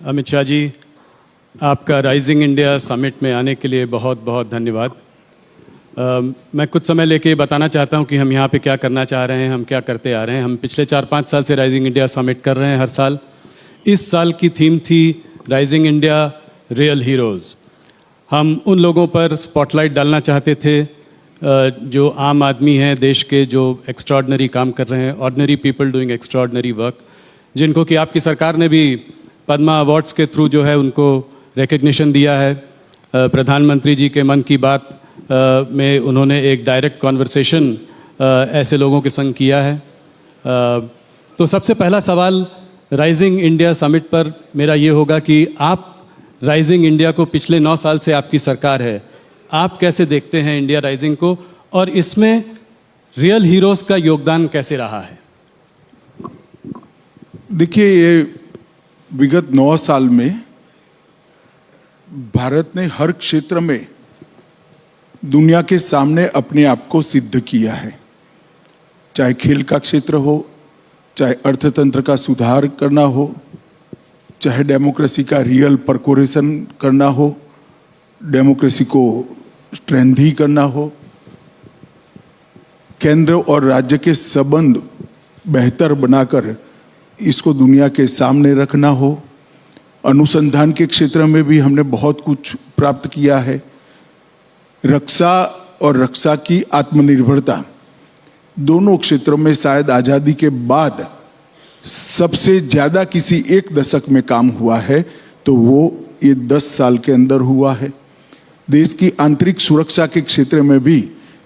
अमित शाह जी, आपका rising India summit में आने के लिए बहुत बहुत धन्यवाद। मैं कुछ समय लेके बताना चाहता हूं कि हम यहाँ पे क्या करना चाह रहे हैं, हम क्या करते आ रहे हैं। हम पिछले 4-5 साल से राइजिंग इंडिया समिट कर रहे हैं हर साल। इस साल की थीम थी राइजिंग इंडिया रियल हीरोज़। हम उन लोगों पर स्पॉटलाइट डालना चाहते थे जो आम आदमी हैं देश के, जो एक्स्ट्राऑर्डिनरी काम कर रहे हैं, ordinary people doing extraordinary work, जिनको कि आपकी सरकार ने भी पद्मा अवार्ड्स के थ्रू जो है उनको रिकग्निशन दिया है। प्रधानमंत्री जी के मन की बात में उन्होंने एक डायरेक्ट कॉन्वर्सेशन ऐसे लोगों के संग किया है। तो सबसे पहला सवाल राइजिंग इंडिया समिट पर मेरा ये होगा कि आप राइजिंग इंडिया को, पिछले 9 साल से आपकी सरकार है, आप कैसे देखते हैं इंडिया राइजिंग को, और इसमें रियल हीरोज़ का योगदान कैसे रहा है? देखिए, ये विगत 9 साल में भारत ने हर क्षेत्र में दुनिया के सामने अपने आप को सिद्ध किया है। चाहे खेल का क्षेत्र हो, चाहे अर्थतंत्र का सुधार करना हो, चाहे डेमोक्रेसी का रियल परकोरेशन करना हो, डेमोक्रेसी को स्ट्रेंथी करना हो, केंद्र और राज्य के संबंध बेहतर बनाकर इसको दुनिया के सामने रखना हो। अनुसंधान के क्षेत्र में भी हमने बहुत कुछ प्राप्त किया है। रक्षा और रक्षा की आत्मनिर्भरता, दोनों क्षेत्रों में शायद आज़ादी के बाद सबसे ज़्यादा किसी एक दशक में काम हुआ है, तो वो ये 10 साल के अंदर हुआ है। देश की आंतरिक सुरक्षा के क्षेत्र में भी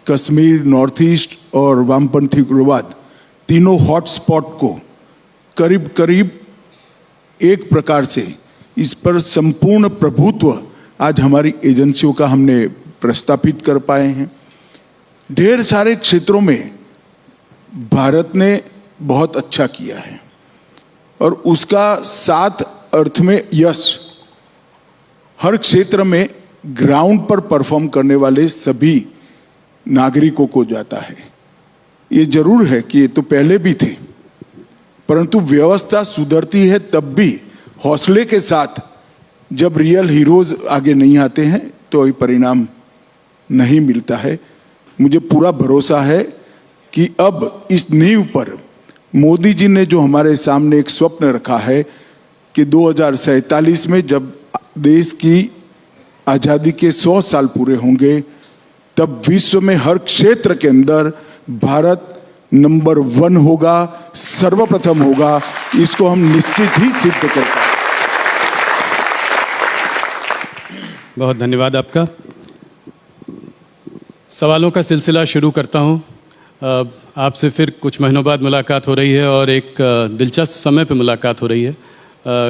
कश्मीर, नॉर्थ ईस्ट और वामपंथी उग्रवाद, तीनों हॉटस्पॉट को करीब करीब एक प्रकार से इस पर संपूर्ण प्रभुत्व आज हमारी एजेंसियों का हमने प्रस्थापित कर पाए हैं। ढेर सारे क्षेत्रों में भारत ने बहुत अच्छा किया है और उसका साथ अर्थ में यश हर क्षेत्र में ग्राउंड पर परफॉर्म करने वाले सभी नागरिकों को जाता है। ये जरूर है कि ये तो पहले भी थे, परंतु व्यवस्था सुधरती है तब भी हौसले के साथ। जब रियल हीरोज आगे नहीं आते हैं तो ये परिणाम नहीं मिलता है। मुझे पूरा भरोसा है कि अब इस नींव पर मोदी जी ने जो हमारे सामने एक स्वप्न रखा है कि 2047 में जब देश की आज़ादी के 100 साल पूरे होंगे, तब विश्व में हर क्षेत्र के अंदर भारत नंबर 1 होगा, सर्वप्रथम होगा। इसको हम निश्चित ही सिद्ध कर पाएंगे। बहुत धन्यवाद आपका। सवालों का सिलसिला शुरू करता हूं। आपसे फिर कुछ महीनों बाद मुलाकात हो रही है और एक दिलचस्प समय पे मुलाकात हो रही है।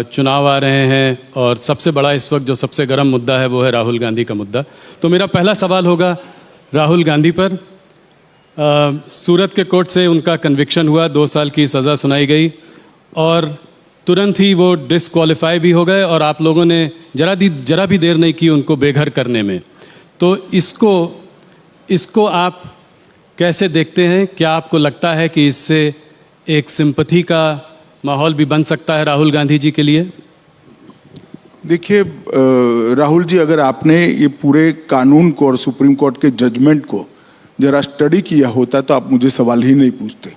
चुनाव आ रहे हैं और सबसे बड़ा इस वक्त जो सबसे गर्म मुद्दा है वो है राहुल गांधी का मुद्दा। तो मेरा पहला सवाल होगा राहुल गांधी पर। सूरत के कोर्ट से उनका कन्विक्शन हुआ, 2 साल की सज़ा सुनाई गई और तुरंत ही वो डिसक्वालीफाई भी हो गए और आप लोगों ने जरा भी देर नहीं की उनको बेघर करने में। तो इसको आप कैसे देखते हैं? क्या आपको लगता है कि इससे एक सिंपैथी का माहौल भी बन सकता है राहुल गांधी जी के लिए? देखिए राहुल जी, अगर आपने ये पूरे कानून को और सुप्रीम कोर्ट के जजमेंट को जरा स्टडी किया होता तो आप मुझे सवाल ही नहीं पूछते।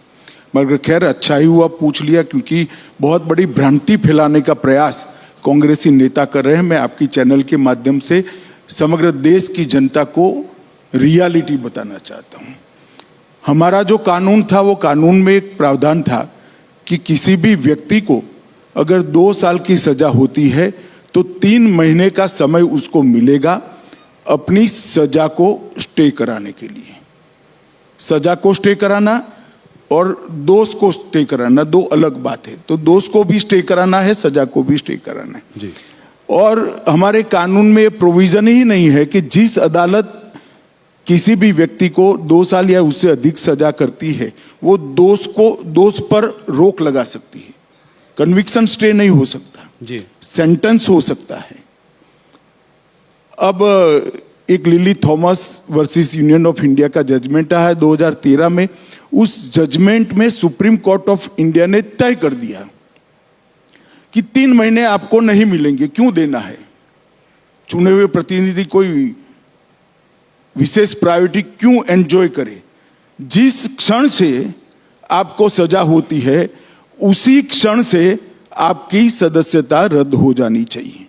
मगर खैर, अच्छा ही हुआ पूछ लिया, क्योंकि बहुत बड़ी भ्रांति फैलाने का प्रयास कांग्रेसी नेता कर रहे हैं। मैं आपकी चैनल के माध्यम से समग्र देश की जनता को रियलिटी बताना चाहता हूँ। हमारा जो कानून था, वो कानून में एक प्रावधान था कि किसी भी व्यक्ति को अगर 2 साल की सजा होती है तो 3 महीने का समय उसको मिलेगा अपनी सजा को स्टे कराने के लिए। सजा को स्टे कराना और दोष को स्टे कराना 2 अलग बात है। तो दोष को भी स्टे कराना है, सजा को भी स्टे कराना है जी। और हमारे कानून में प्रोविजन ही नहीं है कि जिस अदालत किसी भी व्यक्ति को 2 साल या उससे अधिक सजा करती है, वो दोष पर रोक लगा सकती है। कन्विक्शन स्टे नहीं हो सकता जी, सेंटेंस हो सकता है। अब एक lily Thomas versus union of India का जजमेंट आया है 2013 में। उस जजमेंट में सुप्रीम कोर्ट ऑफ इंडिया ने तय कर दिया कि 3 महीने आपको नहीं मिलेंगे, क्यों देना है? चुने हुए प्रतिनिधि कोई विशेष प्रायोरिटी क्यों एंजॉय करे? जिस क्षण से आपको सजा होती है उसी क्षण से आपकी सदस्यता रद्द हो जानी चाहिए।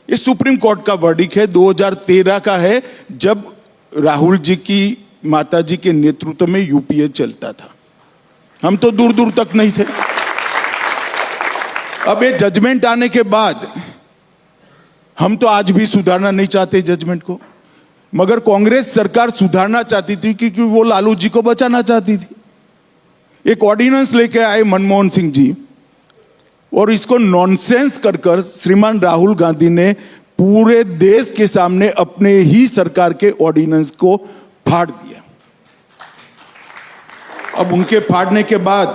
ये सुप्रीम कोर्ट का वर्डिक्ट है, 2013 का है, जब राहुल जी की माताजी के नेतृत्व में यूपीए चलता था। हम तो दूर दूर तक नहीं थे। अब ये जजमेंट आने के बाद हम तो आज भी सुधारना नहीं चाहते जजमेंट को, मगर कांग्रेस सरकार सुधारना चाहती थी क्योंकि वो लालू जी को बचाना चाहती थी। एक ऑर्डिनेंस लेके आए मनमोहन सिंह जी और इसको नॉनसेंस कर श्रीमान राहुल गांधी ने पूरे देश के सामने अपने ही सरकार के ऑर्डिनेंस को फाड़ दिया। अब उनके फाड़ने के बाद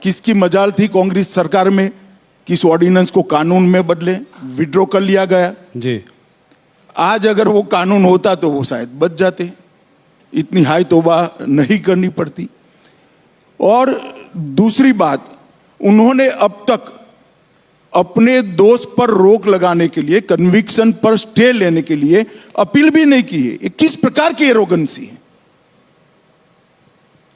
किसकी मजाल थी कांग्रेस सरकार में कि इस ऑर्डिनेंस को कानून में बदले, विड्रॉ कर लिया गया जी। आज अगर वो कानून होता तो वो शायद बच जाते, इतनी हाई तौबा नहीं करनी पड़ती। और दूसरी बात, उन्होंने अब तक अपने दोष पर रोक लगाने के लिए, कन्विक्शन पर स्टे लेने के लिए अपील भी नहीं की है। ये किस प्रकार की एरोगेंसी है?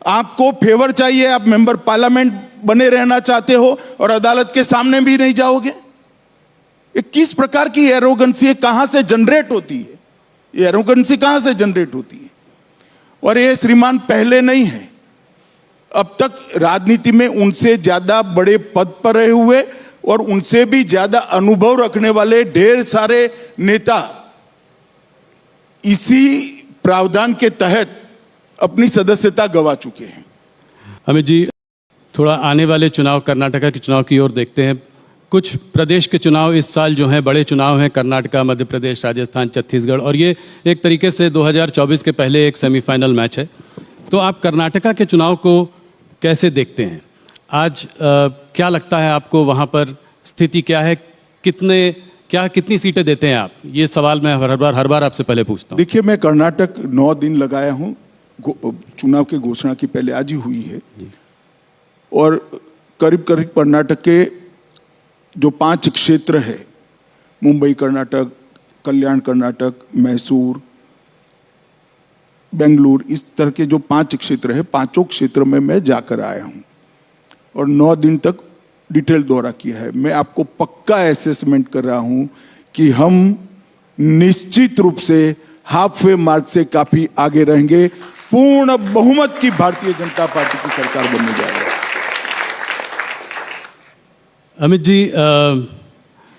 आपको फेवर चाहिए, आप मेंबर पार्लियामेंट बने रहना चाहते हो और अदालत के सामने भी नहीं जाओगे? ये किस प्रकार की एरोगेंसी है? कहां से जनरेट होती है ये एरोगेंसी? कहां से जनरेट होती है? और ये श्रीमान पहले नहीं है, अब तक राजनीति में उनसे ज्यादा बड़े पद पर रहे हुए और उनसे भी ज्यादा अनुभव रखने वाले ढेर सारे नेता इसी प्रावधान के तहत अपनी सदस्यता गंवा चुके हैं। अमित जी, थोड़ा आने वाले चुनाव, कर्नाटका के चुनाव की ओर देखते हैं। कुछ प्रदेश के चुनाव इस साल जो हैं बड़े चुनाव हैं, कर्नाटका, मध्य प्रदेश, राजस्थान, छत्तीसगढ़, और ये एक तरीके से 2024 के पहले एक सेमीफाइनल मैच है। तो आप कर्नाटका के चुनाव को कैसे देखते हैं? आज क्या लगता है आपको, वहाँ पर स्थिति क्या है? कितनी सीटें देते हैं आप? ये सवाल मैं हर बार आपसे पहले पूछता हूँ। देखिए, मैं कर्नाटक 9 दिन लगाया हूँ, चुनाव की घोषणा की पहले आज ही हुई है, और करीब करीब कर्नाटक के जो 5 क्षेत्र है, मुंबई कर्नाटक, कल्याण कर्नाटक, मैसूर, बेंगलुरु, इस तरह के जो 5 क्षेत्र है, 5 क्षेत्र में मैं जाकर आया हूं और 9 दिन तक डिटेल दौरा किया है। मैं आपको पक्का असेसमेंट कर रहा हूं कि हम निश्चित रूप से हाफ वे मार्क से काफी आगे रहेंगे। पूर्ण बहुमत की भारतीय जनता पार्टी की सरकार बनने जा रही है। Amit ji,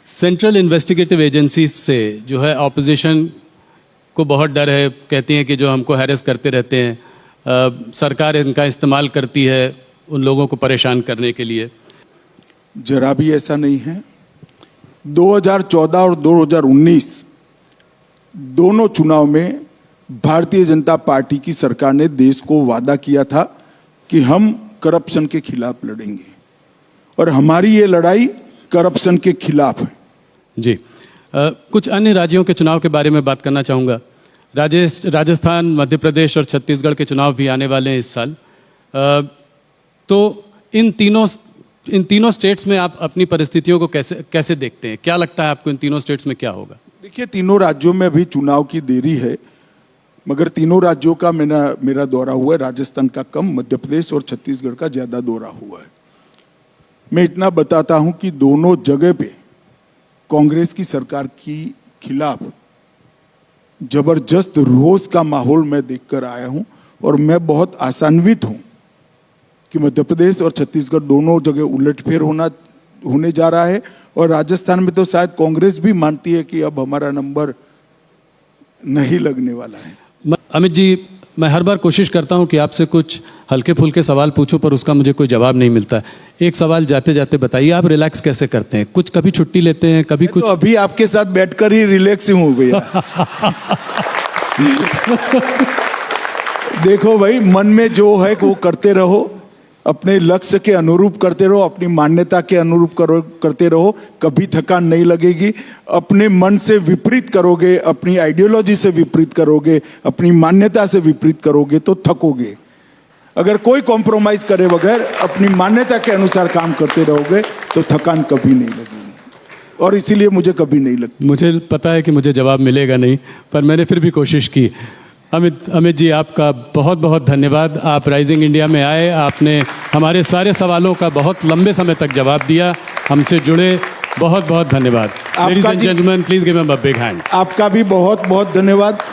central investigative agency से जो है ऑपोजिशन को बहुत डर है, कहती हैं कि जो हमको हैरेस करते रहते हैं, सरकार इनका इस्तेमाल करती है उन लोगों को परेशान करने के लिए। जरा भी ऐसा नहीं है। 2014 और 2019 दोनों चुनाव में भारतीय जनता पार्टी की सरकार ने देश को वादा किया था कि हम करप्शन के खिलाफ लड़ेंगे, और हमारी ये लड़ाई करप्शन के खिलाफ है। जी, कुछ अन्य राज्यों के चुनाव के बारे में बात करना चाहूँगा। राजस्थान, मध्य प्रदेश और छत्तीसगढ़ के चुनाव भी आने वाले हैं इस साल। तो इन तीनों स्टेट्स में आप अपनी परिस्थितियों को कैसे देखते हैं? क्या लगता है आपको इन तीनों स्टेट्स में क्या होगा? देखिए, तीनों राज्यों में अभी चुनाव की देरी है, मगर तीनों राज्यों का मेरा दौरा हुआ है। राजस्थान का कम, मध्य प्रदेश और छत्तीसगढ़ का ज्यादा दौरा हुआ है। मैं इतना बताता हूं कि दोनों जगह पे कांग्रेस की सरकार की खिलाफ जबरदस्त रोष का माहौल मैं देखकर आया हूं, और मैं बहुत आशान्वित हूं कि मध्य प्रदेश और छत्तीसगढ़ दोनों जगह उलटफेर होने जा रहा है। और राजस्थान में तो शायद कांग्रेस भी मानती है कि अब हमारा नंबर नहीं लगने वाला है। अमित जी, मैं हर बार कोशिश करता हूं कि आपसे कुछ हल्के फुल्के सवाल पूछूं, पर उसका मुझे कोई जवाब नहीं मिलता। एक सवाल जाते जाते बताइए, आप रिलैक्स कैसे करते हैं? कभी छुट्टी लेते हैं, कभी कुछ? तो अभी आपके साथ बैठकर ही रिलैक्स हूं भैया। देखो भाई, मन में जो है वो करते रहो, अपने लक्ष्य के अनुरूप करते रहो, अपनी मान्यता के अनुरूप करते रहो, कभी थकान नहीं लगेगी। अपने मन से विपरीत करोगे, अपनी आइडियोलॉजी से विपरीत करोगे, अपनी मान्यता से विपरीत करोगे तो थकोगे। अगर कोई कॉम्प्रोमाइज करे बगैर अपनी मान्यता के अनुसार काम करते रहोगे तो थकान कभी नहीं लगेगी। और इसीलिए मुझे कभी नहीं लगती। मुझे पता है कि मुझे जवाब मिलेगा नहीं, पर मैंने फिर भी कोशिश की। अमित जी, आपका बहुत बहुत धन्यवाद। आप राइजिंग इंडिया में आए, आपने हमारे सारे सवालों का बहुत लंबे समय तक जवाब दिया, हमसे जुड़े। बहुत बहुत धन्यवाद। Ladies and gentleman, please give him a big hand. आपका भी बहुत बहुत धन्यवाद।